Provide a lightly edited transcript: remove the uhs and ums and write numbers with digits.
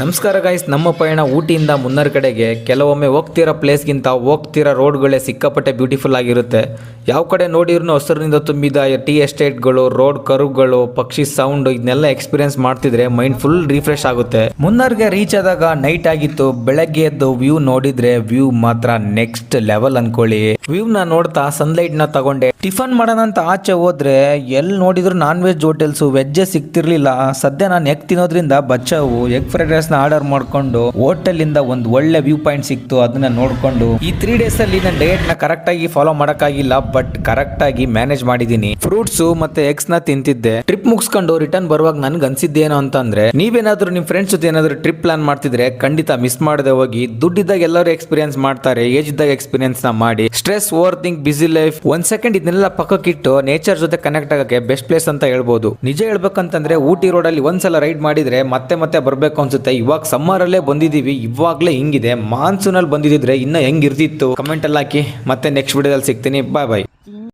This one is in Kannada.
ನಮಸ್ಕಾರ ಗೈಸ್, ನಮ್ಮ ಪಯಣ ಊಟಿಯಿಂದ ಮುನ್ನರ್ ಕಡೆಗೆ. ಕೆಲವೊಮ್ಮೆ ಹೋಗ್ತಿರೋ ಪ್ಲೇಸ್ಗಿಂತ ಹೋಗ್ತಿರೋ ರೋಡ್ಗಳೇ ಸಿಕ್ಕಾಪಟ್ಟೆ ಬ್ಯೂಟಿಫುಲ್ ಆಗಿರುತ್ತೆ. ಯಾವ ಕಡೆ ನೋಡಿದ್ರು ಹಸಿರಿನಿಂದ ತುಂಬಿದ ಟೀ ಎಸ್ಟೇಟ್ಗಳು, ರೋಡ್ ಕರುಗಳು, ಪಕ್ಷಿ ಸೌಂಡ್, ಇದನ್ನೆಲ್ಲ ಎಕ್ಸ್ಪೀರಿಯನ್ಸ್ ಮಾಡ್ತಿದ್ರೆ ಮೈಂಡ್ ಫುಲ್ ರಿಫ್ರೆಶ್ ಆಗುತ್ತೆ. ಮುನ್ನರ್ಗೆ ರೀಚ್ ಆದಾಗ ನೈಟ್ ಆಗಿತ್ತು. ಬೆಳಗ್ಗೆ ಎದ್ದು ವ್ಯೂ ನೋಡಿದ್ರೆ ವ್ಯೂ ಮಾತ್ರ ನೆಕ್ಸ್ಟ್ ಲೆವೆಲ್ ಅನ್ಕೊಳ್ಳಿ. ವ್ಯೂ ನ ನೋಡ್ತಾ ಸನ್ಲೈಟ್ ನ ತಗೊಂಡೆ. ಟಿಫನ್ ಮಾಡೋಣ ಅಂತ ಆಚೆ ಹೋದ್ರೆ ಎಲ್ಲಿ ನೋಡಿದ್ರು ನಾನ್ ವೆಜ್ ಹೋಟೆಲ್ಸ್, ವೆಜ್ಜೇ ಸಿಗ್ತಿರ್ಲಿಲ್ಲ. ಸದ್ಯ ನಾನು ಎಗ್ ತಿನ್ನೋದ್ರಿಂದ ಬಚಾವು ಎಗ್ ಫ್ರೈಡ್ ರೈಸ್ ನ ಆರ್ಡರ್ ಮಾಡ್ಕೊಂಡು ಹೋಟೆಲ್ ಇಂದ ಒಂದು ಒಳ್ಳೆ ವ್ಯೂ ಪಾಯಿಂಟ್ ಸಿಕ್ತು. ಅದನ್ನ ನೋಡ್ಕೊಂಡು ಈ 3 days ಅಲ್ಲಿ ನನ್ನ ಡಯಟ್ ನ ಕರೆಕ್ಟ್ ಆಗಿ ಫಾಲೋ ಮಾಡಕ್ಕಾಗಿಲ್ಲ, ಬಟ್ ಕರೆಕ್ಟ್ ಆಗಿ ಮ್ಯಾನೇಜ್ ಮಾಡಿದೀನಿ. ಫ್ರೂಟ್ಸ್ ಮತ್ತೆ ಎಗ್ಸ್ ನ ತಿಂತಿದ್ದೆ. ಟ್ರಿಪ್ ಮುಗಿಸ್ಕೊಂಡು ರಿಟರ್ನ್ ಬರುವಾಗ ನನ್ಗೆ ಅನ್ಸಿದ್ದೇನು ಅಂತಂದ್ರೆ, ನೀವೇನಾದ್ರೂ ನಿಮ್ ಫ್ರೆಂಡ್ಸ್ ಜೊತೆ ಏನಾದ್ರು ಟ್ರಿಪ್ ಪ್ಲಾನ್ ಮಾಡ್ತಿದ್ರೆ ಖಂಡಿತ ಮಿಸ್ ಮಾಡದೆ ಹೋಗಿ. ದುಡ್ಡಿದ್ದಾಗ ಎಲ್ಲರೂ ಎಕ್ಸ್ಪೀರಿಯನ್ಸ್ ಮಾಡ್ತಾರೆ, ಏಜ್ ಇದ್ದಾಗ ಎಕ್ಸ್ಪೀರಿಯನ್ಸ್ ನ ಮಾಡಿ. ಸ್ಟ್ರೆಸ್, ಓವರ್ ಥಿಂಕ್, ಬಿಸಿ ಲೈಫ್, ಒಂದ್ ಸೆಕೆಂಡ್ ಇದನ್ನೆಲ್ಲ ಪಕ್ಕಕ್ಕಿಟ್ಟು ನೇಚರ್ ಜೊತೆ ಕನೆಕ್ಟ್ ಆಗಕ್ಕೆ ಬೆಸ್ಟ್ ಪ್ಲೇಸ್ ಅಂತ ಹೇಳ್ಬೋದು. ನಿಜ ಹೇಳ್ಬೇಕಂತಂದ್ರೆ ಊಟಿ ರೋಡ್ ಅಲ್ಲಿ ಒಂದ್ಸಲ ರೈಡ್ ಮಾಡಿದ್ರೆ ಮತ್ತೆ ಮತ್ತೆ ಬರ್ಬೇಕು ಅನ್ಸುತ್ತೆ. ಇವಾಗ ಸಮ್ಮರ್ ಅಲ್ಲೇ ಬಂದಿದೀವಿ, ಇವಾಗ್ಲೇ ಹಿಂಗಿದೆ. ಮಾನ್ಸೂನ್ ಅಲ್ಲಿ ಬಂದಿದ್ರೆ ಇನ್ನ ಹೆಂಗಿರ್ತಿತ್ತು ಕಮೆಂಟ್ ಅಲ್ಲಿ ಹಾಕಿ. ಮತ್ತೆ ನೆಕ್ಸ್ಟ್ ವಿಡಿಯೋದಲ್ಲಿ ಸಿಗ್ತೀನಿ. ಬಾಯ್ ಬಾಯ್.